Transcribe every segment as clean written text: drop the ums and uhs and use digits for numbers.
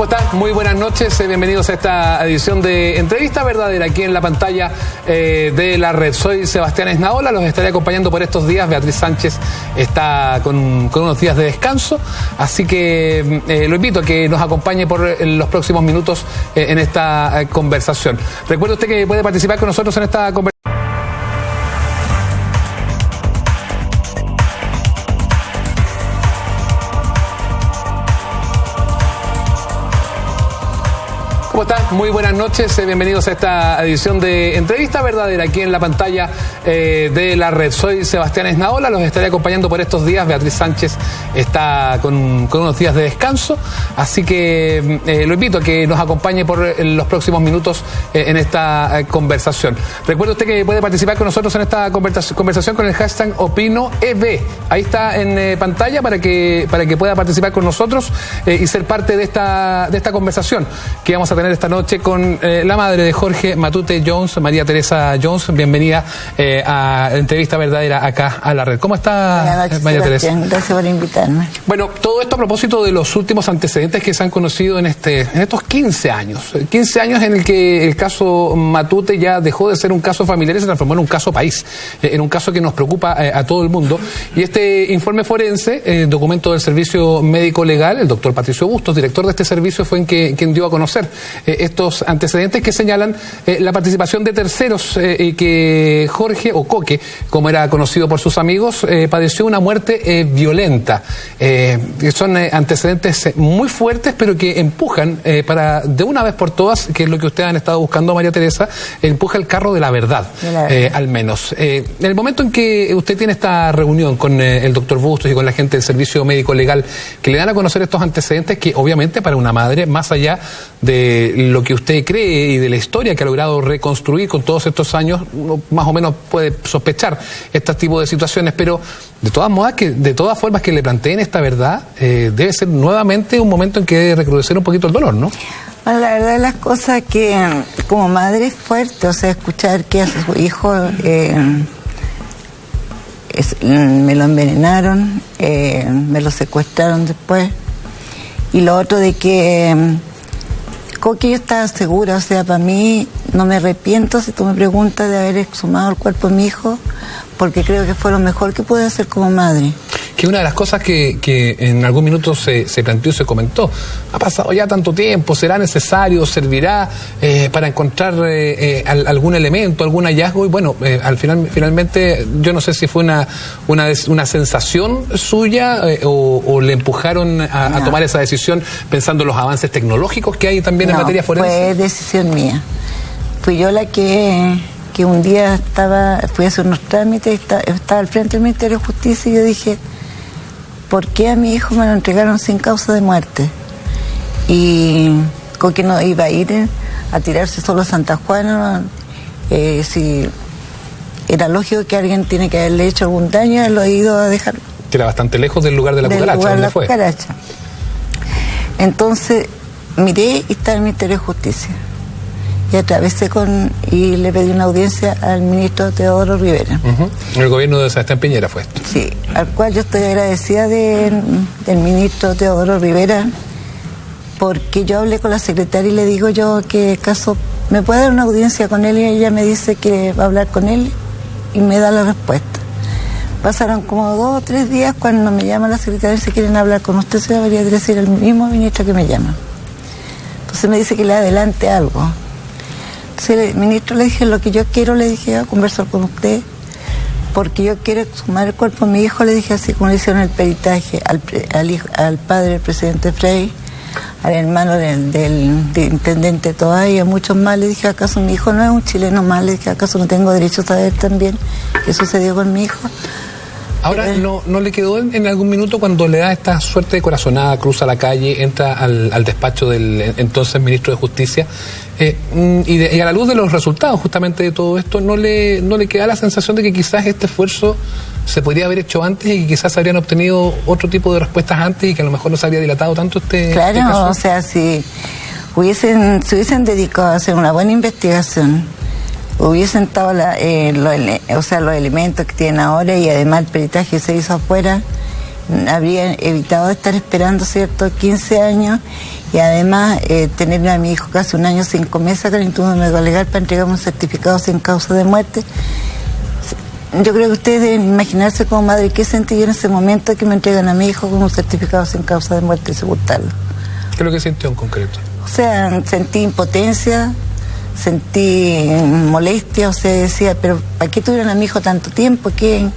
están? Muy buenas noches, bienvenidos a esta edición de Entrevista Verdadera aquí en la pantalla de la red. Soy Sebastián Esnaola, los estaré acompañando por estos días. Beatriz Sánchez está con unos días de descanso, así que lo invito a que nos acompañe por los próximos minutos en esta conversación. Recuerde usted que puede participar con nosotros en esta conversación. ¿Cómo están? Muy buenas noches, bienvenidos a esta edición de Entrevista Verdadera aquí en la pantalla de la red. Soy Sebastián Esnaola, los estaré acompañando por estos días. Beatriz Sánchez está con unos días de descanso, así que lo invito a que nos acompañe por los próximos minutos en esta conversación. Recuerde usted que puede participar con nosotros en esta conversación con el hashtag OpinoEB. Ahí está en pantalla para que pueda participar con nosotros y ser parte de esta conversación que vamos a tener esta noche con la madre de Jorge Matute Jones, María Teresa Jones. Bienvenida a Entrevista Verdadera acá a la red. ¿Cómo está, María Teresa? Gracias por invitarme. Bueno, todo esto a propósito de los últimos antecedentes que se han conocido en estos 15 años. 15 años en el que el caso Matute ya dejó de ser un caso familiar y se transformó en un caso país, en un caso que nos preocupa a todo el mundo. Y este informe forense, documento del Servicio Médico Legal, el doctor Patricio Bustos, director de este servicio, fue quien dio a conocer estos antecedentes que señalan la participación de terceros y que Jorge, o Coque, como era conocido por sus amigos, padeció una muerte violenta. Son antecedentes muy fuertes, pero que empujan para, de una vez por todas, que es lo que ustedes han estado buscando, María Teresa, empuja el carro de la verdad, al menos. En el momento en que usted tiene esta reunión con el doctor Bustos y con la gente del Servicio Médico Legal, que le dan a conocer estos antecedentes que, obviamente, para una madre, más allá de lo que usted cree y de la historia que ha logrado reconstruir con todos estos años, uno más o menos puede sospechar este tipo de situaciones, pero de todas formas que le planteen esta verdad, debe ser nuevamente un momento en que debe recrudecer un poquito el dolor, ¿no? Bueno, la verdad de las cosas que como madre es fuerte, o sea, escuchar que a su hijo me lo envenenaron, me lo secuestraron después, y lo otro de que Coque, yo estaba segura, o sea, para mí no me arrepiento, si tú me preguntas, de haber exhumado el cuerpo de mi hijo, porque creo que fue lo mejor que pude hacer como madre. Que una de las cosas que en algún minuto se planteó y se comentó, ha pasado ya tanto tiempo, ¿será necesario, servirá para encontrar algún elemento, algún hallazgo? Y bueno, finalmente yo no sé si fue una sensación suya o le empujaron a tomar esa decisión pensando en los avances tecnológicos que hay también en materia forense. Fue decisión mía. Fui yo la que un día fui a hacer unos trámites, estaba al frente del Ministerio de Justicia y yo dije, ¿por qué a mi hijo me lo entregaron sin causa de muerte? Y con que no iba a ir a tirarse solo a Santa Juana, si era lógico que alguien tiene que haberle hecho algún daño, lo he ido a dejar. Que era bastante lejos del lugar de la cucaracha, ¿dónde fue? Entonces miré y está el Ministerio de Justicia. Y atravesé y le pedí una audiencia al ministro Teodoro Rivera. El gobierno de Sebastián Piñera fue esto. Sí, al cual yo estoy agradecida del ministro Teodoro Rivera, porque yo hablé con la secretaria y le digo yo que caso me puede dar una audiencia con él, y ella me dice que va a hablar con él y me da la respuesta. Pasaron como 2 o 3 días cuando me llama la secretaria y se quieren hablar con usted, se debería decir el mismo ministro que me llama. Entonces me dice que le adelante algo. Entonces el ministro le dije, lo que yo quiero, le dije, a conversar con usted, porque yo quiero exhumar el cuerpo de mi hijo, le dije, así como le hicieron el peritaje al padre del presidente Frey, al hermano del intendente Toay y a muchos más. Le dije, ¿acaso mi hijo no es un chileno más? Le dije, ¿acaso no tengo derecho a saber también qué sucedió con mi hijo? Ahora, ¿no le quedó en algún minuto cuando le da esta suerte de corazonada, cruza la calle, entra al despacho del entonces ministro de Justicia, y a la luz de los resultados justamente de todo esto, ¿no le queda la sensación de que quizás este esfuerzo se podría haber hecho antes y que quizás se habrían obtenido otro tipo de respuestas antes y que a lo mejor no se habría dilatado tanto este caso? O sea, si se hubiesen dedicado a hacer una buena investigación, hubiesen estado los elementos que tienen ahora, y además el peritaje se hizo afuera, habría evitado estar esperando, ¿cierto?, 15 años y además tener a mi hijo casi 1 año 5 meses acá en el Instituto Médico Legal para entregarme un certificado sin causa de muerte. Yo creo que ustedes deben imaginarse como madre qué sentí yo en ese momento que me entregan a mi hijo con un certificado sin causa de muerte y sepultarlo. ¿Qué es lo que sintió en concreto? O sea, sentí impotencia, sentí molestia, o sea, decía, pero ¿para qué tuvieron a mi hijo tanto tiempo? ¿Qué?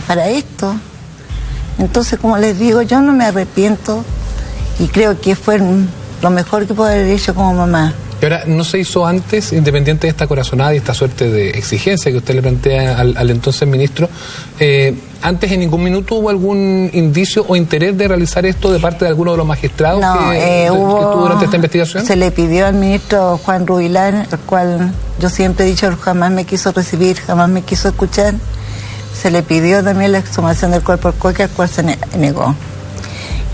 Para esto. Entonces, como les digo, yo no me arrepiento y creo que fue lo mejor que puedo haber hecho como mamá. Y ahora, ¿no se hizo antes, independiente de esta corazonada y esta suerte de exigencia que usted le plantea al entonces ministro, antes en ningún minuto hubo algún indicio o interés de realizar esto de parte de alguno de los magistrados que estuvo durante esta investigación? Se le pidió al ministro Juan Rubilar, el cual yo siempre he dicho jamás me quiso recibir, jamás me quiso escuchar. Se le pidió también la exhumación del cuerpo del Coque, al cual se negó.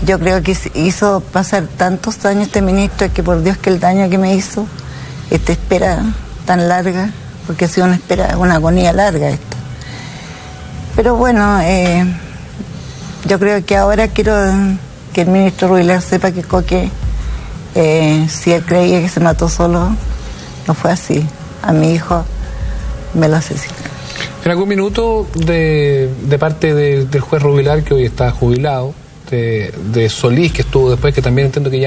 Yo creo que hizo pasar tantos años este ministro que por Dios que el daño que me hizo, esta espera tan larga, porque ha sido una agonía larga esta. Pero bueno, yo creo que ahora quiero que el ministro Rubilar sepa que Coque, si él creía que se mató solo, no fue así. A mi hijo me lo asesinó. En algún minuto de parte del juez Rubilar, que hoy está jubilado, de Solís, que estuvo después, que también entiendo que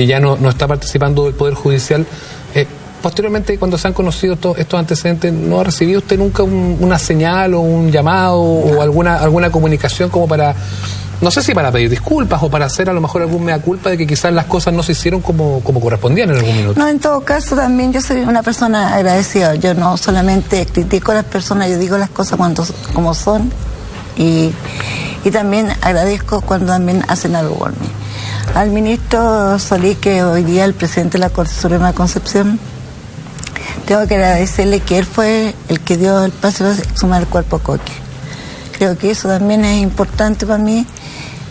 ya no está participando del Poder Judicial, posteriormente, cuando se han conocido estos antecedentes, ¿no ha recibido usted nunca una señal o un llamado o alguna comunicación como para, no sé si para pedir disculpas o para hacer a lo mejor algún mea culpa de que quizás las cosas no se hicieron como correspondían en algún minuto? No, en todo caso también yo soy una persona agradecida. Yo no solamente critico a las personas, yo digo las cosas como son y también agradezco cuando también hacen algo por mí. Al ministro Solís, que hoy día el presidente de la Corte Suprema de Concepción, tengo que agradecerle que él fue el que dio el paso a exhumar el cuerpo Coque. Creo que eso también es importante para mí.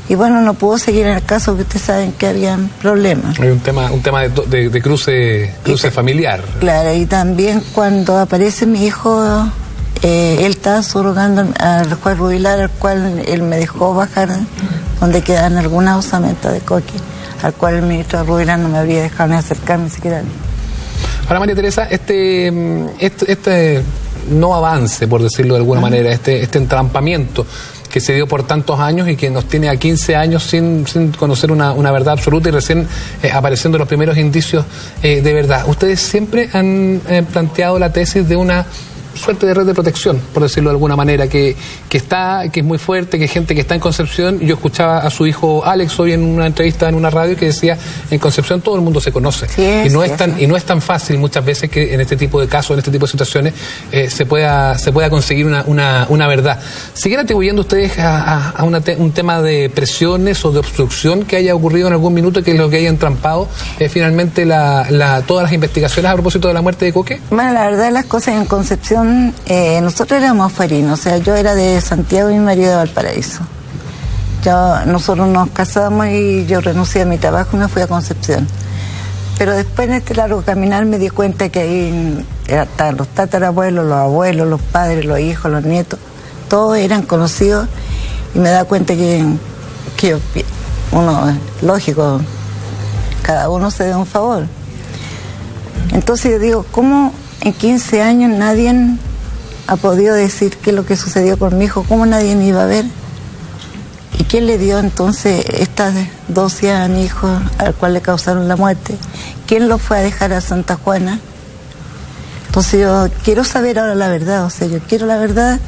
Y bueno, no pudo seguir en el caso porque ustedes saben que había problemas. Hay un tema de cruce familiar. Claro, y también cuando aparece mi hijo, él estaba surrogando al juez Rubilar, al cual él me dejó bajar donde quedan algunas osamentas de Coque, al cual el ministro Rubilar no me habría dejado ni acercarme siquiera. Ahora, María Teresa, este no avance, por decirlo de alguna manera, este entrampamiento que se dio por tantos años y que nos tiene a 15 años sin conocer una verdad absoluta y recién apareciendo los primeros indicios de verdad. Ustedes siempre han planteado la tesis de una suerte de red de protección, por decirlo de alguna manera, que es muy fuerte, que hay gente que está en Concepción. Yo escuchaba a su hijo Alex hoy en una entrevista en una radio que decía, en Concepción todo el mundo se conoce, y no es tan fácil muchas veces que en este tipo de casos, en este tipo de situaciones, se pueda conseguir una verdad. ¿Siguen atribuyendo ustedes a un tema de presiones o de obstrucción que haya ocurrido en algún minuto, que es lo que haya entrampado finalmente todas las investigaciones a propósito de la muerte de Coque? Bueno, la verdad las cosas en Concepción, nosotros éramos afuerinos, o sea, yo era de Santiago y mi marido de Valparaíso. Nosotros nos casamos y yo renuncié a mi trabajo y me fui a Concepción. Pero después en este largo caminar me di cuenta que ahí estaban los tatarabuelos, los abuelos, los padres, los hijos, los nietos, todos eran conocidos y me da cuenta que uno, lógico, cada uno se dé un favor. Entonces yo digo, ¿cómo en 15 años nadie ha podido decir qué es lo que sucedió con mi hijo? ¿Cómo nadie iba a ver? ¿Y quién le dio entonces estas dosis a mi hijo al cual le causaron la muerte? ¿Quién lo fue a dejar a Santa Juana? Entonces yo quiero saber ahora la verdad, o sea, yo quiero la verdad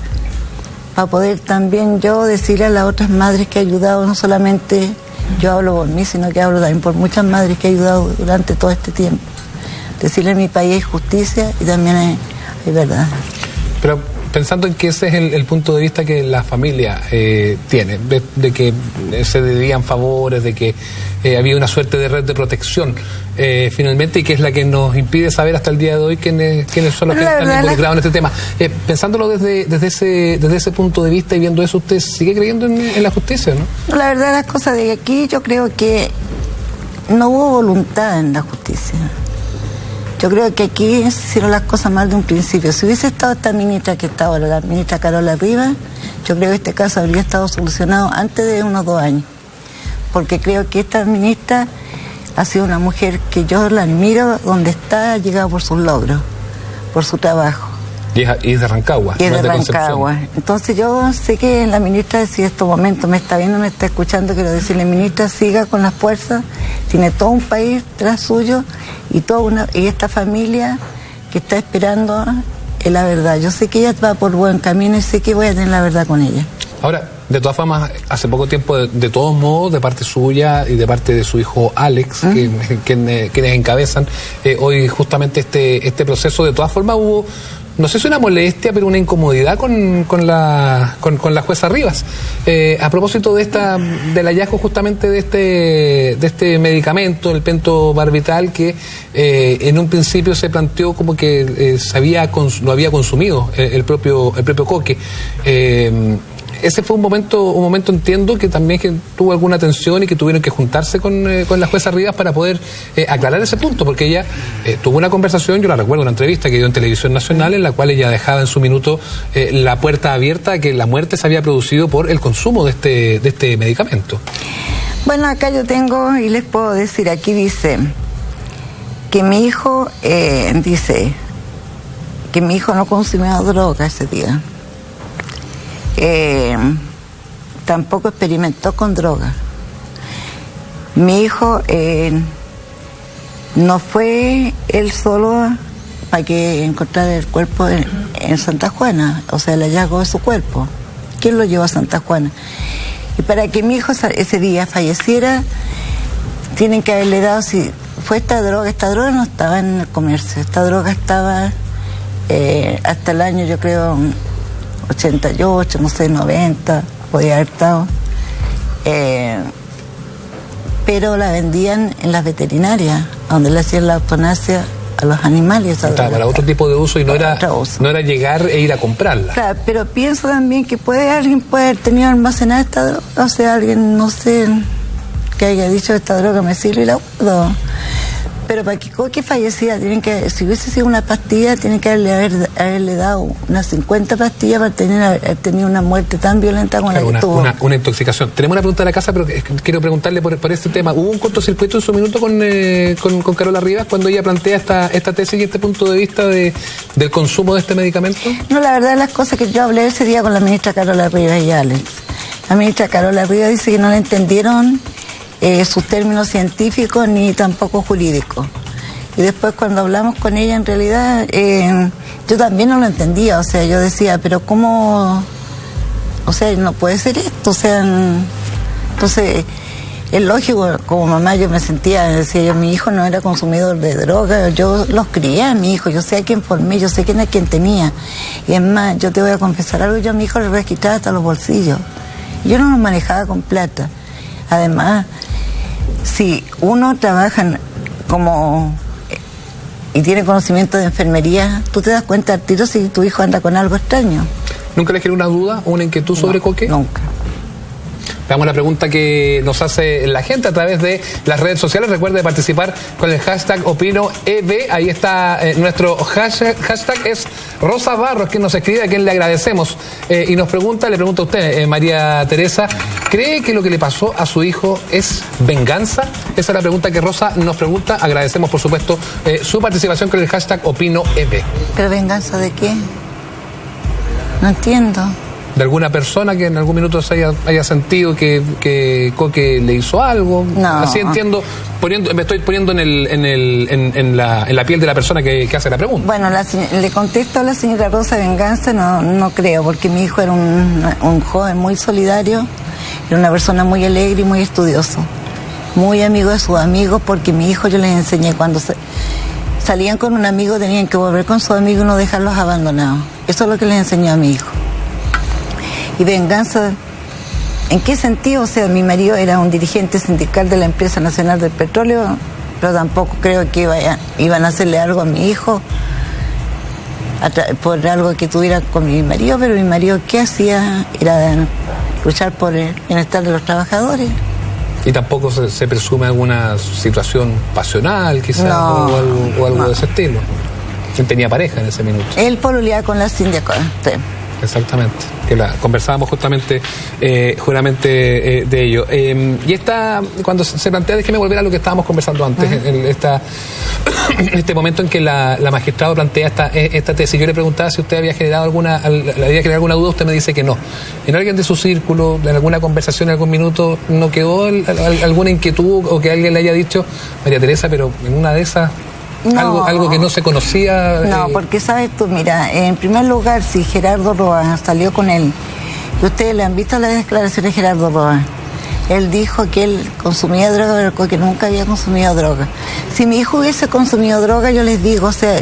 para poder también yo decirle a las otras madres que he ayudado, no solamente yo hablo por mí, sino que hablo también por muchas madres que he ayudado durante todo este tiempo. Decirle a mi país hay justicia y también hay verdad. Pero pensando en que ese es el punto de vista que la familia tiene, de que se debían favores, de que había una suerte de red de protección finalmente, y que es la que nos impide saber hasta el día de hoy quiénes son los que están involucrados en este tema. Pensándolo desde ese punto de vista y viendo eso, ¿usted sigue creyendo en la justicia, no? La verdad, las cosas de aquí, yo creo que no hubo voluntad en la justicia. Yo creo que aquí se hicieron las cosas mal de un principio. Si hubiese estado esta ministra que está ahora, la ministra Carola Rivas, yo creo que este caso habría estado solucionado antes de unos 2 años, porque creo que esta ministra ha sido una mujer que yo la admiro donde está, ha llegado por sus logros, por su trabajo. Y es de Rancagua. Y es de Rancagua. Entonces yo sé que la ministra, si en estos momentos me está viendo, me está escuchando, quiero decirle, ministra, siga con las fuerzas, tiene todo un país tras suyo y esta familia que está esperando la verdad. Yo sé que ella va por buen camino y sé que voy a tener la verdad con ella. Ahora, de todas formas, hace poco tiempo, de todos modos, de parte suya y de parte de su hijo Alex, quienes encabezan hoy justamente este proceso, de todas formas hubo, no sé si una molestia, pero una incomodidad con la jueza Rivas. A propósito del hallazgo justamente de este medicamento, el pentobarbital, que en un principio se planteó como que lo había consumido el propio Coque. Ese fue un momento entiendo que también que tuvo alguna tensión y que tuvieron que juntarse con la jueza Rivas para poder aclarar ese punto, porque ella tuvo una conversación, yo la recuerdo, una entrevista que dio en Televisión Nacional, en la cual ella dejaba en su minuto la puerta abierta a que la muerte se había producido por el consumo de este medicamento. Bueno, acá yo tengo y les puedo decir, aquí dice que mi hijo no consumió droga ese día. Tampoco experimentó con droga. Mi hijo no fue él solo para que encontrara el cuerpo en Santa Juana, o sea, el hallazgo de su cuerpo. ¿Quién lo llevó a Santa Juana? Y para que mi hijo ese día falleciera, tienen que haberle dado, si fue esta droga no estaba en el comercio, esta droga estaba hasta el año, yo creo, 88, no sé, 90, podía haber estado. Pero la vendían en las veterinarias, donde le hacían la eutanasia a los animales. Para otro tipo de uso y no era llegar e ir a comprarla. Claro, pero pienso también que alguien puede haber tenido almacenada esta droga, o sea, alguien, no sé, que haya dicho esta droga me sirve y la guardo. Pero para que Coque falleciera, si hubiese sido una pastilla, tienen que haberle dado unas 50 pastillas para haber tenido una muerte tan violenta como la que tuvo. Una intoxicación. Tenemos una pregunta de la casa, pero quiero preguntarle por este tema. ¿Hubo un cortocircuito en su minuto con Carola Rivas cuando ella plantea esta tesis y este punto de vista del consumo de este medicamento? No, la verdad, las cosas que yo hablé ese día con la ministra Carola Rivas y Alex. La ministra Carola Rivas dice que no le entendieron sus términos científicos ni tampoco jurídicos. Y después cuando hablamos con ella, en realidad, yo también no lo entendía. O sea, yo decía, pero ¿cómo? O sea, no puede ser esto. O sea, entonces, es lógico, como mamá yo me sentía, decía yo, mi hijo no era consumidor de droga, yo los crié a mi hijo, yo sé a quién formé, yo sé quién es quien tenía. Y es más, yo te voy a confesar algo, yo a mi hijo le registraba hasta los bolsillos. Yo no los manejaba con plata. Además, si uno trabaja y tiene conocimiento de enfermería, tú te das cuenta al tiro si tu hijo anda con algo extraño. ¿Nunca le generó una duda o una inquietud sobre Coque? Nunca. Veamos la pregunta que nos hace la gente a través de las redes sociales. Recuerde participar con el hashtag OpinoEB. Ahí está nuestro hashtag es Rosa Barros, quien nos escribe, a quien le agradecemos. Y le pregunta a usted, María Teresa, ¿cree que lo que le pasó a su hijo es venganza? Esa es la pregunta que Rosa nos pregunta. Agradecemos, por supuesto, su participación con el hashtag OpinoEB. ¿Pero venganza de qué? No entiendo. ¿De alguna persona que en algún minuto se haya sentido que Coque le hizo algo? No. Así entiendo, me estoy poniendo en la piel de la persona que hace la pregunta. Bueno, le contesto a la señora Rosa, venganza no creo, porque mi hijo era un joven muy solidario, era una persona muy alegre y muy estudioso, muy amigo de sus amigos, porque mi hijo yo les enseñé cuando salían con un amigo tenían que volver con su amigo y no dejarlos abandonados. Eso es lo que les enseñó a mi hijo. Y venganza, ¿en qué sentido? O sea, mi marido era un dirigente sindical de la Empresa Nacional del Petróleo, pero tampoco creo que iban a hacerle algo a mi hijo por algo que tuviera con mi marido, pero mi marido, ¿qué hacía? Era luchar por el bienestar de los trabajadores. ¿Y tampoco se presume alguna situación pasional, quizás, no, o algo de ese estilo? ¿Quién tenía pareja en ese minuto? Él pololeaba con la sindical, sí. Exactamente, que conversábamos justamente de ello. Y cuando se plantea, déjeme volver a lo que estábamos conversando antes, este momento en que la magistrada plantea esta tesis. Yo le preguntaba si usted había generado alguna duda, usted me dice que no. ¿En alguien de su círculo, en alguna conversación, en algún minuto, no quedó alguna inquietud o que alguien le haya dicho, María Teresa, pero en una de esas... No, algo que no se conocía. No, porque sabes tú, mira, en primer lugar, si Gerardo Roa salió con él, y ustedes le han visto las declaraciones de Gerardo Roa, él dijo que él consumía droga, pero que nunca había consumido droga. Si mi hijo hubiese consumido droga, yo les digo, o sea,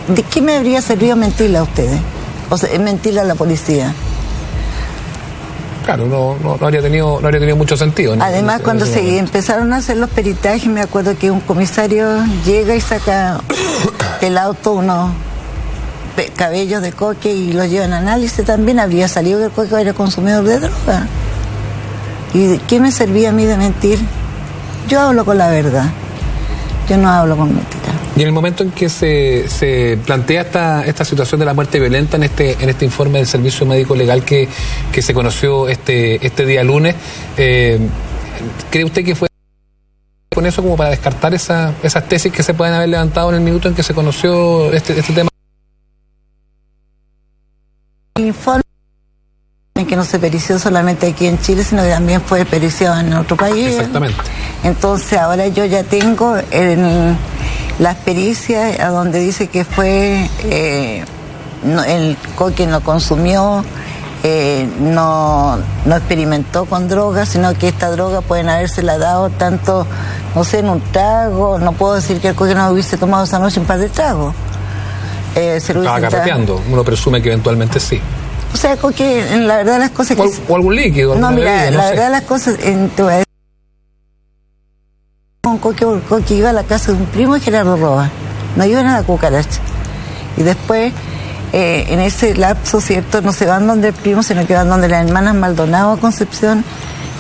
¿de qué me habría servido mentirle a ustedes? O sea, mentirle a la policía. Claro, no habría tenido mucho sentido, ¿no? Además, cuando empezaron a hacer los peritajes, me acuerdo que un comisario llega y saca del auto unos cabellos de coque y los llevan a análisis. También habría salido que el coque era consumidor de droga. ¿Y de qué me servía a mí de mentir? Yo hablo con la verdad, yo no hablo con mentiras. Y en el momento en que se plantea esta situación de la muerte violenta en este informe del Servicio Médico Legal que se conoció este día lunes, ¿cree usted que fue con eso como para descartar esas tesis que se pueden haber levantado en el minuto en que se conoció este tema? El informe en que no se perició solamente aquí en Chile, sino que también fue periciado en otro país. Exactamente. Entonces ahora yo ya tengo las pericias a donde dice que fue el coque no consumió, no experimentó con drogas, sino que esta droga pueden habérsela dado tanto, no sé, en un trago. No puedo decir que el coque no hubiese tomado esa noche un par de tragos. Estaba carreteando, uno presume que eventualmente sí. O sea, coque, la verdad de las cosas que... O algún líquido. No, mira, bebida, la verdad de las cosas, te voy a decir, Coque iba a la casa de un primo de Gerardo Roa, no iban a la cucaracha. Y después, en ese lapso, ¿cierto?, no se van donde el primo, sino que van donde las hermanas Maldonado Concepción,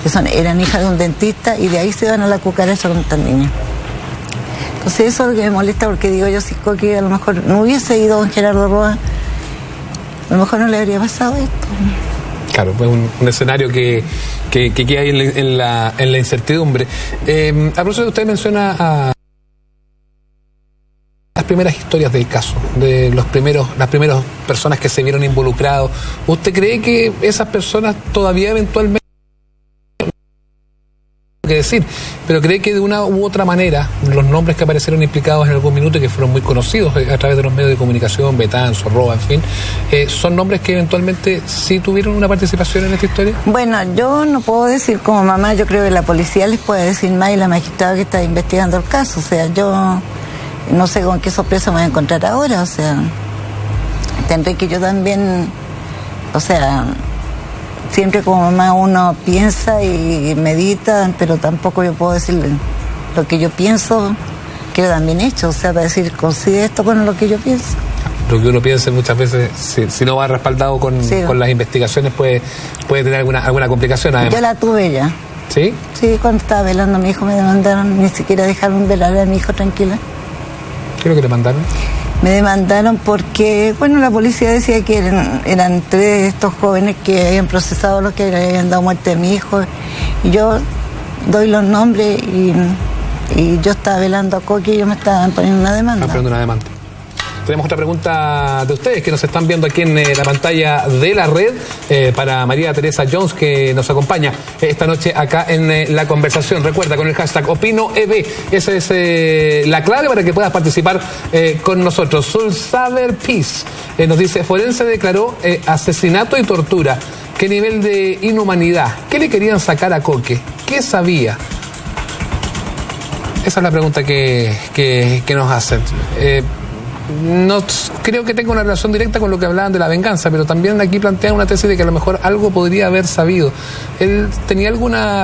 que eran hijas de un dentista, y de ahí se van a la cucaracha con estas niñas. Entonces eso es lo que me molesta, porque digo yo, si Coque a lo mejor no hubiese ido con Gerardo Roa, a lo mejor no le habría pasado esto. Claro, pues un escenario que queda ahí en la incertidumbre. A propósito, usted menciona a las primeras historias del caso, de las primeras personas que se vieron involucrados. ¿Usted cree que esas personas todavía eventualmente, que decir, pero cree que de una u otra manera los nombres que aparecieron implicados en algún minuto y que fueron muy conocidos a través de los medios de comunicación, Betanzo, Roa, en fin, son nombres que eventualmente sí tuvieron una participación en esta historia? Bueno, yo no puedo decir como mamá, yo creo que la policía les puede decir más, y la magistrada que está investigando el caso. O sea, yo no sé con qué sorpresa me voy a encontrar ahora. O sea, tendré que yo también, o sea, siempre como mamá uno piensa y medita, pero tampoco yo puedo decirle lo que yo pienso, que también he hecho. O sea, para decir, coincide esto con lo que yo pienso. Lo que uno piensa muchas veces, si no va respaldado con las investigaciones, puede tener alguna complicación. Además. Yo la tuve ya. ¿Sí? Sí, cuando estaba velando a mi hijo me demandaron, ni siquiera dejaron velar a mi hijo tranquila. ¿Qué es lo que le mandaron? Me demandaron porque, bueno, la policía decía que eran 3 de estos jóvenes que habían procesado los que le habían dado muerte a mi hijo. Y yo doy los nombres y yo estaba velando a Coque y ellos me estaban poniendo una demanda. Están poniendo una demanda. Tenemos otra pregunta de ustedes que nos están viendo aquí en la pantalla de la red, para María Teresa Jones, que nos acompaña esta noche acá en la conversación. Recuerda, con el hashtag OpinoEB, esa es la clave para que puedas participar con nosotros. Sulsaber Peace nos dice: forense declaró asesinato y tortura. ¿Qué nivel de inhumanidad? ¿Qué le querían sacar a Coque? ¿Qué sabía? Esa es la pregunta que nos hacen. No creo que tenga una relación directa con lo que hablaban de la venganza, pero también aquí plantean una tesis de que a lo mejor algo podría haber sabido. Él tenía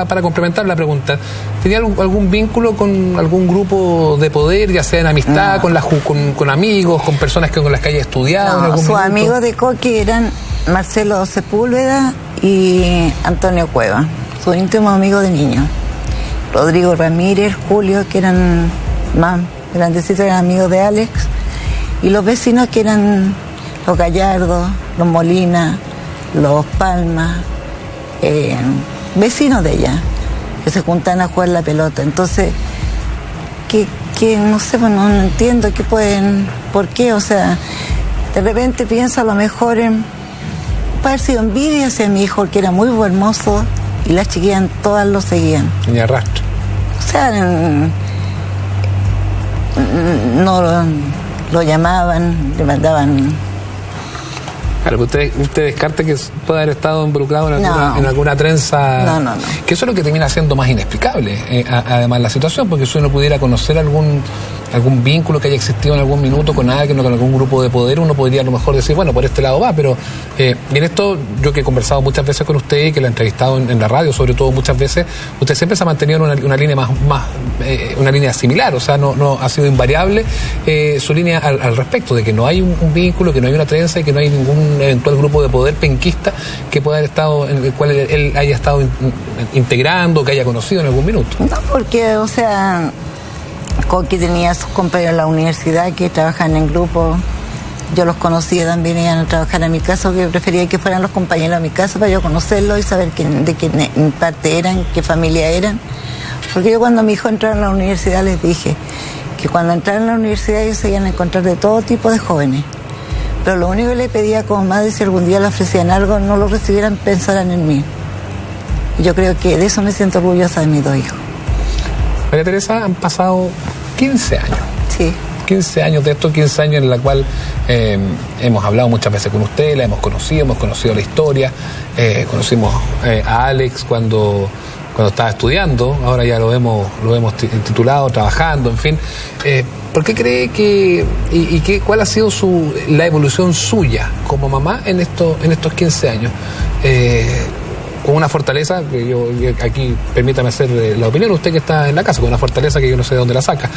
para complementar la pregunta, ¿tenía algún vínculo con algún grupo de poder, ya sea en amistad, con amigos, con personas con las que haya estudiado? No, sus amigos de Coque eran Marcelo Sepúlveda y Antonio Cueva, sus íntimos amigos de niños. Rodrigo Ramírez, Julio, que eran más grandecitos, eran amigos de Alex. Y los vecinos, que eran los Gallardo, los Molina, Los Palmas, vecinos de ella, que se juntan a jugar la pelota. Entonces, que no sé, pues no entiendo qué pueden, por qué, o sea, de repente pienso a lo mejor en puede haber sido envidia hacia mi hijo, que era muy hermoso, y las chiquillas todas lo seguían. Ni arrastro. O sea, no lo llamaban, le mandaban. Claro, usted descarta que pueda haber estado involucrado en alguna trenza. No. Que eso es lo que termina siendo más inexplicable, además la situación, porque si uno pudiera conocer algún vínculo que haya existido en algún minuto con alguien o con algún grupo de poder, uno podría a lo mejor decir, bueno, por este lado va, pero en esto, yo que he conversado muchas veces con usted y que lo he entrevistado en la radio, sobre todo muchas veces, usted siempre se ha mantenido en una línea una línea similar, o sea, no ha sido invariable su línea al respecto, de que no hay un vínculo, que no hay una trenza y que no hay ningún eventual grupo de poder penquista que pueda haber estado, en el cual él haya estado integrando, que haya conocido en algún minuto. No, porque, o sea, Coqui tenía sus compañeros en la universidad que trabajan en grupo. Yo los conocía también, iban a trabajar a mi casa, que prefería que fueran los compañeros a mi casa para yo conocerlos y saber de qué parte eran, qué familia eran. Porque yo cuando mi hijo entró en la universidad les dije que cuando entraran en la universidad ellos se iban a encontrar de todo tipo de jóvenes. Pero lo único que le pedía como madre, si algún día le ofrecían algo, no lo recibieran, pensaran en mí. Y yo creo que de eso me siento orgullosa de mis dos hijos. María Teresa, han pasado 15 años. Sí. 15 años de estos 15 años en la cual hemos hablado muchas veces con usted, la hemos conocido la historia, conocimos a Alex cuando estaba estudiando, ahora ya lo hemos titulado, trabajando, en fin. ¿Por qué cree que cuál ha sido la evolución suya como mamá en estos 15 años? Con una fortaleza, que yo aquí permítame hacer la opinión, usted que está en la casa, con una fortaleza que yo no sé de dónde la saca.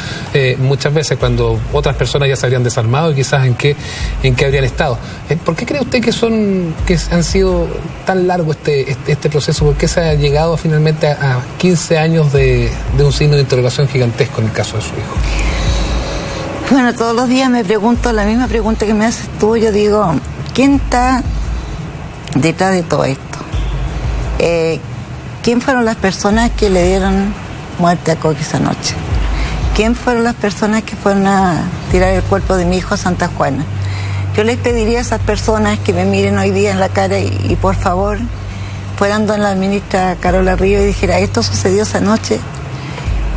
Muchas veces cuando otras personas ya se habrían desarmado y quizás en qué habrían estado. ¿Por qué cree usted que han sido tan largo este proceso? ¿Por qué se ha llegado finalmente a 15 años de un signo de interrogación gigantesco en el caso de su hijo? Bueno, todos los días me pregunto la misma pregunta que me haces tú. Yo digo, ¿quién está detrás de todo esto? ¿Quién fueron las personas que le dieron muerte a Coqui esa noche? ¿Quién fueron las personas que fueron a tirar el cuerpo de mi hijo a Santa Juana? Yo les pediría a esas personas que me miren hoy día en la cara y por favor fueran donde la ministra Carola Ríos y dijera, esto sucedió esa noche,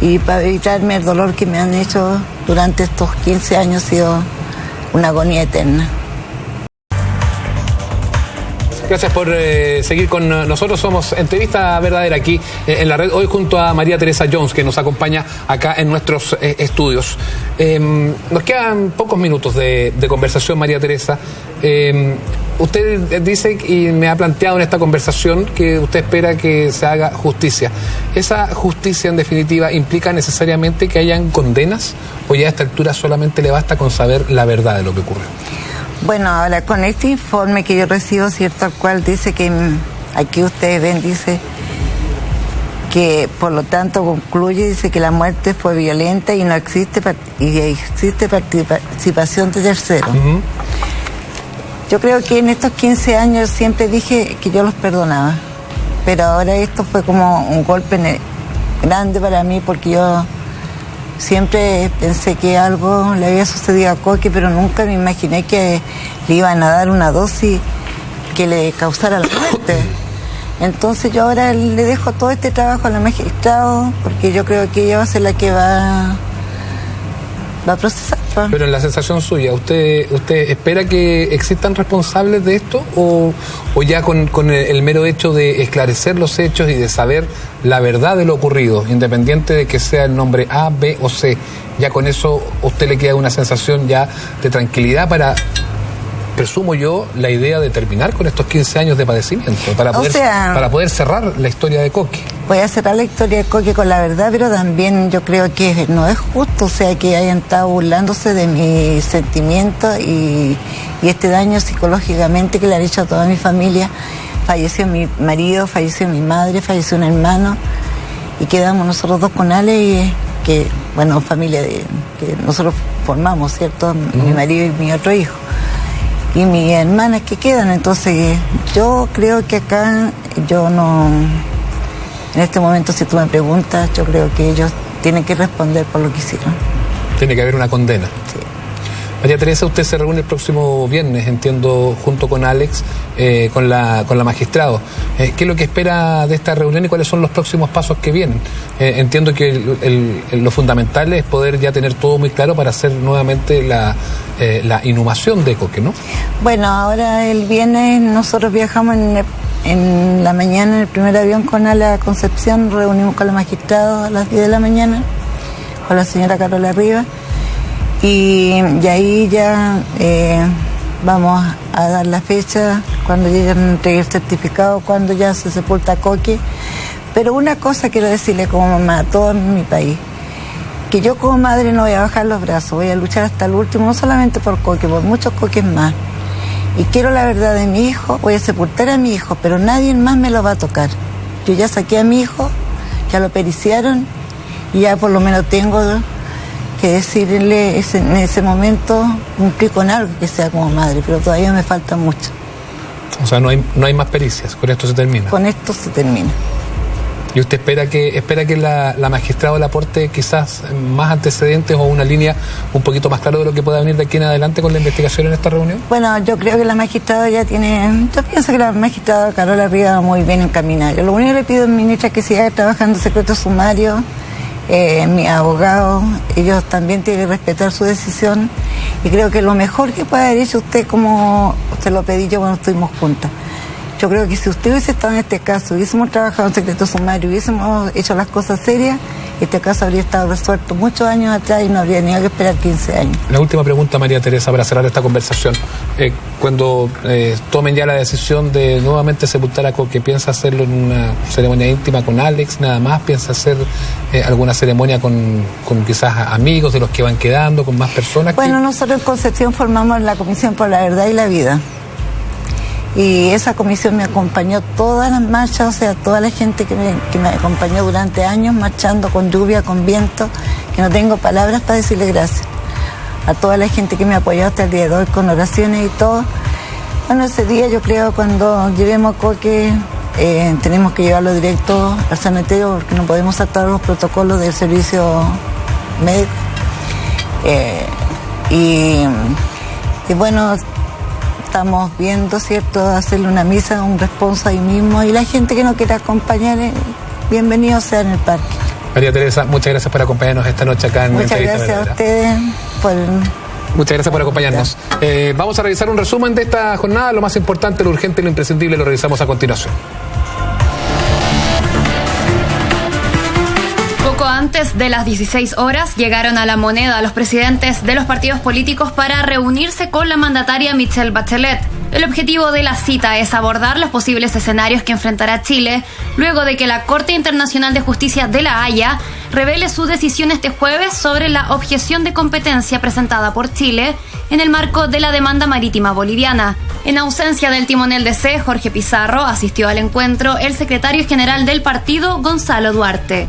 y para evitarme el dolor que me han hecho durante estos 15 años ha sido una agonía eterna. Gracias por seguir con nosotros. Somos Entrevista Verdadera aquí en la red, hoy junto a María Teresa Jones, que nos acompaña acá en nuestros estudios. Nos quedan pocos minutos de conversación, María Teresa. Usted dice y me ha planteado en esta conversación que usted espera que se haga justicia. ¿Esa justicia, en definitiva, implica necesariamente que hayan condenas o ya a esta altura solamente le basta con saber la verdad de lo que ocurrió? Bueno, ahora con este informe que yo recibo, cierto, al cual dice que aquí ustedes ven, dice que por lo tanto concluye, dice que la muerte fue violenta y no existe participación de terceros. Uh-huh. Yo creo que en estos 15 años siempre dije que yo los perdonaba, pero ahora esto fue como un golpe grande para mí, porque yo siempre pensé que algo le había sucedido a Coqui, pero nunca me imaginé que le iban a dar una dosis que le causara la muerte. Entonces yo ahora le dejo todo este trabajo a la magistrado, porque yo creo que ella va a ser la que va a procesar. Pero en la sensación suya, ¿usted espera que existan responsables de esto o ya con el mero hecho de esclarecer los hechos y de saber la verdad de lo ocurrido, independiente de que sea el nombre A, B o C, ya con eso a usted le queda una sensación ya de tranquilidad para, presumo yo, la idea de terminar con estos 15 años de padecimiento, para poder cerrar la historia de Coqui? Voy a cerrar la historia de Coqui con la verdad, pero también yo creo que no es justo, o sea, que hayan estado burlándose de mis sentimientos y este daño psicológicamente que le han hecho a toda mi familia. Falleció mi marido, falleció mi madre, falleció un hermano, y quedamos nosotros dos con Ale, y que, bueno, familia que nosotros formamos, ¿cierto? Mi marido y mi otro hijo. y mis hermanas que quedan. Entonces yo creo que acá yo no, en este momento, si tú me preguntas, yo creo que ellos tienen que responder por lo que hicieron. Tiene que haber una condena. Sí. María Teresa, usted se reúne el próximo viernes, entiendo, junto con Alex, con la magistrado. ¿Qué es lo que espera de esta reunión y cuáles son los próximos pasos que vienen? Entiendo que lo fundamental es poder ya tener todo muy claro para hacer nuevamente la inhumación de Coque, ¿no? Bueno, ahora el viernes nosotros viajamos en la mañana en el primer avión con Ala Concepción, reunimos con la magistrado a las 10 de la mañana, con la señora Carola Rivas. Y ahí ya vamos a dar la fecha, cuando lleguen a entregar el certificado, cuando ya se sepulta Coque. Pero una cosa quiero decirle como mamá a todo mi país, que yo como madre no voy a bajar los brazos, voy a luchar hasta el último, no solamente por Coque, por muchos Coques más. Y quiero la verdad de mi hijo, voy a sepultar a mi hijo, pero nadie más me lo va a tocar. Yo ya saqué a mi hijo, ya lo periciaron, y ya por lo menos tengo que decirle en ese momento, cumplí con algo que sea como madre, pero todavía me falta mucho. O sea, no hay más pericias, con esto se termina. Con esto se termina. ¿Y usted espera que la magistrada le aporte quizás más antecedentes o una línea un poquito más claro de lo que pueda venir de aquí en adelante con la investigación en esta reunión? Bueno, yo creo que la magistrada ya tiene... Yo pienso que la magistrada Carola Rivas va muy bien encaminada. Yo lo único que le pido, ministra, es que siga trabajando secreto sumario. Mi abogado, ellos también tienen que respetar su decisión, y creo que lo mejor que puede haber hecho usted, como se lo pedí yo cuando estuvimos juntas. Yo creo que si usted hubiese estado en este caso, hubiésemos trabajado en secreto sumario, hubiésemos hecho las cosas serias, este caso habría estado resuelto muchos años atrás y no habría tenido que esperar 15 años. La última pregunta, María Teresa, para cerrar esta conversación. Cuando tomen ya la decisión de nuevamente sepultar a Coque, ¿piensa hacerlo en una ceremonia íntima con Alex nada más? ¿Piensa hacer alguna ceremonia con quizás amigos de los que van quedando, con más personas? Bueno, nosotros en Concepción formamos la Comisión por la Verdad y la Vida. Y esa comisión me acompañó todas las marchas, o sea, toda la gente que me acompañó durante años, marchando con lluvia, con viento, que no tengo palabras para decirle gracias. A toda la gente que me apoyó hasta el día de hoy con oraciones y todo. Bueno, ese día yo creo cuando llevemos a Coque, tenemos que llevarlo directo al cementerio porque no podemos saltar los protocolos del servicio médico. Y bueno, estamos viendo, ¿cierto?, hacerle una misa, un responso ahí mismo, y la gente que no quiera acompañar, bienvenido sea en el parque. María Teresa, muchas gracias por acompañarnos esta noche acá en Muchas gracias a ustedes por... Muchas gracias por acompañarnos. Vamos a revisar un resumen de esta jornada, lo más importante, lo urgente y lo imprescindible lo revisamos a continuación. Poco antes de las 16 horas llegaron a La Moneda los presidentes de los partidos políticos para reunirse con la mandataria Michelle Bachelet. El objetivo de la cita es abordar los posibles escenarios que enfrentará Chile luego de que la Corte Internacional de Justicia de La Haya revele su decisión este jueves sobre la objeción de competencia presentada por Chile en el marco de la demanda marítima boliviana. En ausencia del timonel de C, Jorge Pizarro, asistió al encuentro el secretario general del partido, Gonzalo Duarte.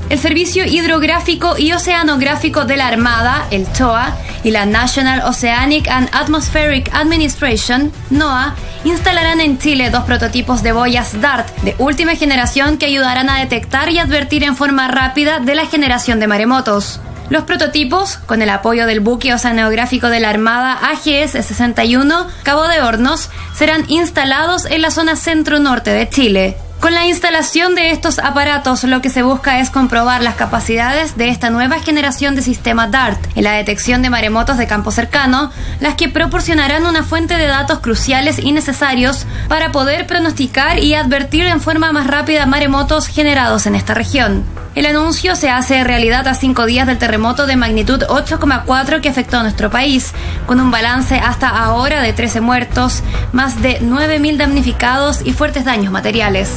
El Servicio Hidrográfico y Oceanográfico de la Armada, el CHOA, y la National Oceanic and Atmospheric Administration, NOAA, instalarán en Chile 2 prototipos de boyas DART de última generación que ayudarán a detectar y advertir en forma rápida de la generación de maremotos. Los prototipos, con el apoyo del buque oceanográfico de la Armada AGS-61 Cabo de Hornos, serán instalados en la zona centro-norte de Chile. Con la instalación de estos aparatos, lo que se busca es comprobar las capacidades de esta nueva generación de sistema DART en la detección de maremotos de campo cercano, las que proporcionarán una fuente de datos cruciales y necesarios para poder pronosticar y advertir en forma más rápida maremotos generados en esta región. El anuncio se hace realidad a 5 días del terremoto de magnitud 8,4 que afectó a nuestro país, con un balance hasta ahora de 13 muertos, más de 9.000 damnificados y fuertes daños materiales.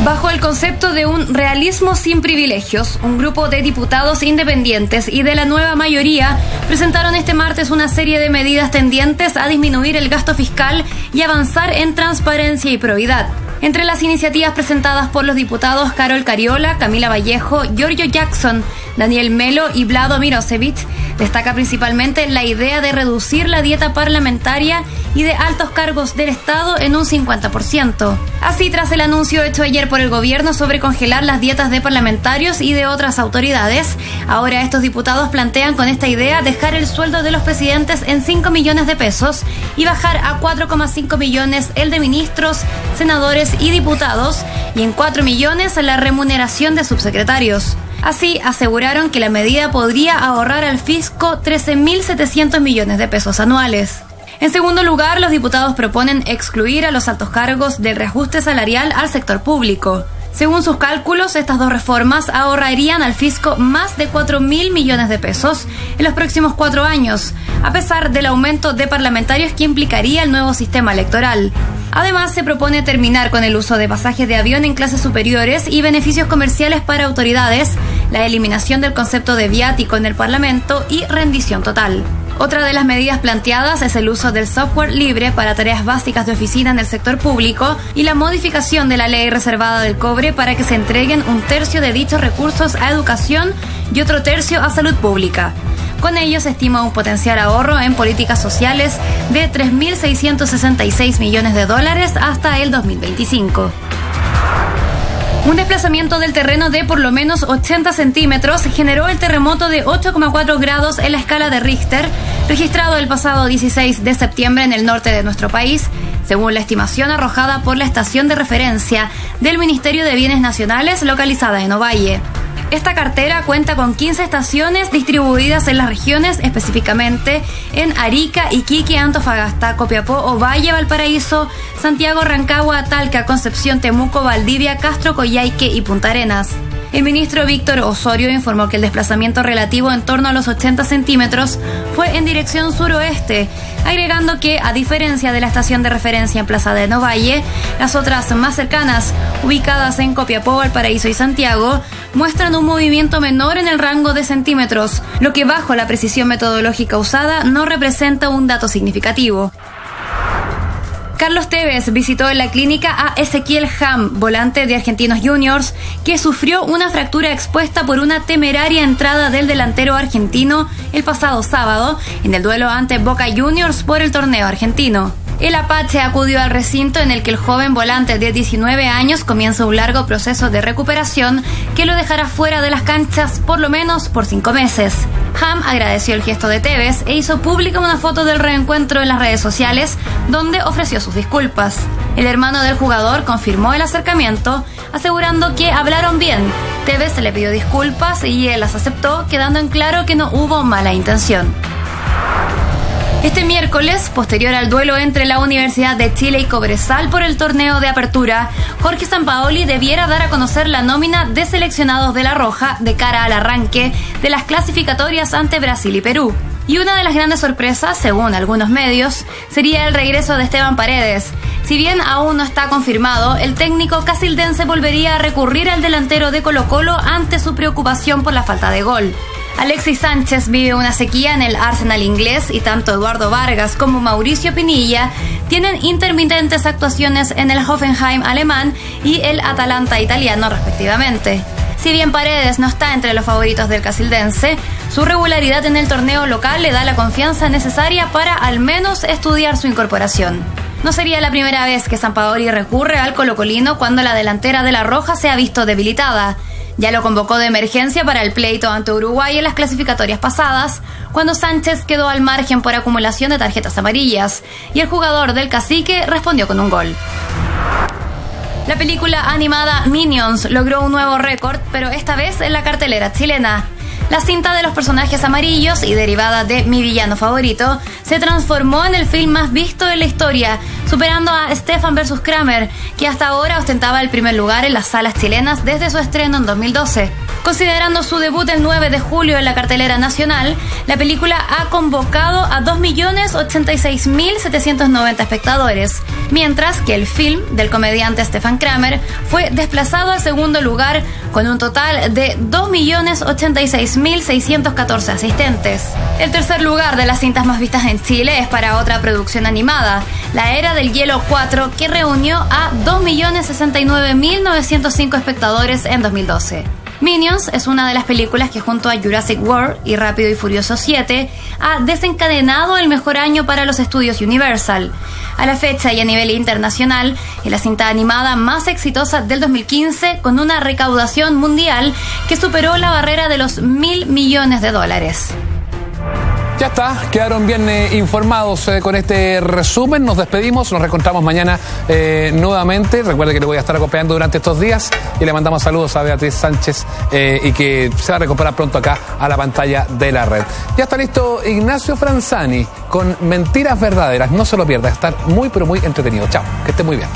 Bajo el concepto de un realismo sin privilegios, un grupo de diputados independientes y de la nueva mayoría presentaron este martes una serie de medidas tendientes a disminuir el gasto fiscal y avanzar en transparencia y probidad. Entre las iniciativas presentadas por los diputados Carol Cariola, Camila Vallejo, Giorgio Jackson, Daniel Melo y Vlado Mirosevic, Destaca principalmente la idea de reducir la dieta parlamentaria y de altos cargos del Estado en un 50%. Así, tras el anuncio hecho ayer por el gobierno sobre congelar las dietas de parlamentarios y de otras autoridades, ahora estos diputados plantean con esta idea dejar el sueldo de los presidentes en 5 millones de pesos y bajar a 4,5 millones el de ministros, senadores y diputados, y en 4 millones la remuneración de subsecretarios. Así, aseguraron que la medida podría ahorrar al fisco 13.700 millones de pesos anuales. En segundo lugar, los diputados proponen excluir a los altos cargos del reajuste salarial al sector público. Según sus cálculos, estas dos reformas ahorrarían al fisco más de 4.000 millones de pesos en los próximos 4 años, a pesar del aumento de parlamentarios que implicaría el nuevo sistema electoral. Además, se propone terminar con el uso de pasajes de avión en clases superiores y beneficios comerciales para autoridades, la eliminación del concepto de viático en el Parlamento y rendición total. Otra de las medidas planteadas es el uso del software libre para tareas básicas de oficina en el sector público y la modificación de la ley reservada del cobre para que se entreguen 1/3 de dichos recursos a educación y otro tercio a salud pública. Con ello se estima un potencial ahorro en políticas sociales de $3.666 millones hasta el 2025. Un desplazamiento del terreno de por lo menos 80 centímetros generó el terremoto de 8,4 grados en la escala de Richter, registrado el pasado 16 de septiembre en el norte de nuestro país, según la estimación arrojada por la estación de referencia del Ministerio de Bienes Nacionales localizada en Ovalle. Esta cartera cuenta con 15 estaciones distribuidas en las regiones, específicamente en Arica, Iquique, Antofagasta, Copiapó, Ovalle, Valparaíso, Santiago, Rancagua, Talca, Concepción, Temuco, Valdivia, Castro, Coyhaique y Punta Arenas. El ministro Víctor Osorio informó que el desplazamiento relativo en torno a los 80 centímetros fue en dirección suroeste, agregando que, a diferencia de la estación de referencia emplazada en Ovalle, las otras más cercanas, ubicadas en Copiapó, Valparaíso y Santiago, muestran un movimiento menor en el rango de centímetros, lo que bajo la precisión metodológica usada no representa un dato significativo. Carlos Tevez visitó en la clínica a Ezequiel Ham, volante de Argentinos Juniors, que sufrió una fractura expuesta por una temeraria entrada del delantero argentino el pasado sábado en el duelo ante Boca Juniors por el torneo argentino. El Apache acudió al recinto en el que el joven volante de 19 años comienza un largo proceso de recuperación que lo dejará fuera de las canchas por lo menos por 5 meses. Ham agradeció el gesto de Tevez e hizo pública una foto del reencuentro en las redes sociales donde ofreció sus disculpas. El hermano del jugador confirmó el acercamiento, asegurando que hablaron bien. Tevez le pidió disculpas y él las aceptó, quedando en claro que no hubo mala intención. Este miércoles, posterior al duelo entre la Universidad de Chile y Cobresal por el torneo de apertura, Jorge Sampaoli debiera dar a conocer la nómina de seleccionados de La Roja de cara al arranque de las clasificatorias ante Brasil y Perú. Y una de las grandes sorpresas, según algunos medios, sería el regreso de Esteban Paredes. Si bien aún no está confirmado, el técnico casildense volvería a recurrir al delantero de Colo-Colo ante su preocupación por la falta de gol. Alexis Sánchez vive una sequía en el Arsenal inglés y tanto Eduardo Vargas como Mauricio Pinilla tienen intermitentes actuaciones en el Hoffenheim alemán y el Atalanta italiano respectivamente. Si bien Paredes no está entre los favoritos del casildense, su regularidad en el torneo local le da la confianza necesaria para al menos estudiar su incorporación. No sería la primera vez que Sampaoli recurre al colocolino cuando la delantera de La Roja se ha visto debilitada. Ya lo convocó de emergencia para el pleito ante Uruguay en las clasificatorias pasadas, cuando Sánchez quedó al margen por acumulación de tarjetas amarillas, y el jugador del Cacique respondió con un gol. La película animada Minions logró un nuevo récord, pero esta vez en la cartelera chilena. La cinta de los personajes amarillos y derivada de Mi villano favorito se transformó en el film más visto en la historia, superando a Stefan vs. Kramer, que hasta ahora ostentaba el primer lugar en las salas chilenas desde su estreno en 2012. Considerando su debut el 9 de julio en la cartelera nacional, la película ha convocado a 2.086.790 espectadores, mientras que el film del comediante Stefan Kramer fue desplazado al segundo lugar con un total de 2.086.614 asistentes. El tercer lugar de las cintas más vistas en Chile es para otra producción animada, La Era del Hielo 4, que reunió a 2.069.905 espectadores en 2012. Minions es una de las películas que junto a Jurassic World y Rápido y Furioso 7 ha desencadenado el mejor año para los estudios Universal. A la fecha y a nivel internacional, es la cinta animada más exitosa del 2015 con una recaudación mundial que superó la barrera de los $1.000 millones. Ya está, quedaron bien informados con este resumen. Nos despedimos, nos reencontramos mañana nuevamente. Recuerde que le voy a estar acompañando durante estos días y le mandamos saludos a Beatriz Sánchez y que se va a recuperar pronto acá a la pantalla de la red. Ya está listo Ignacio Franzani con Mentiras Verdaderas. No se lo pierda, va a estar muy pero muy entretenido. Chao, que esté muy bien.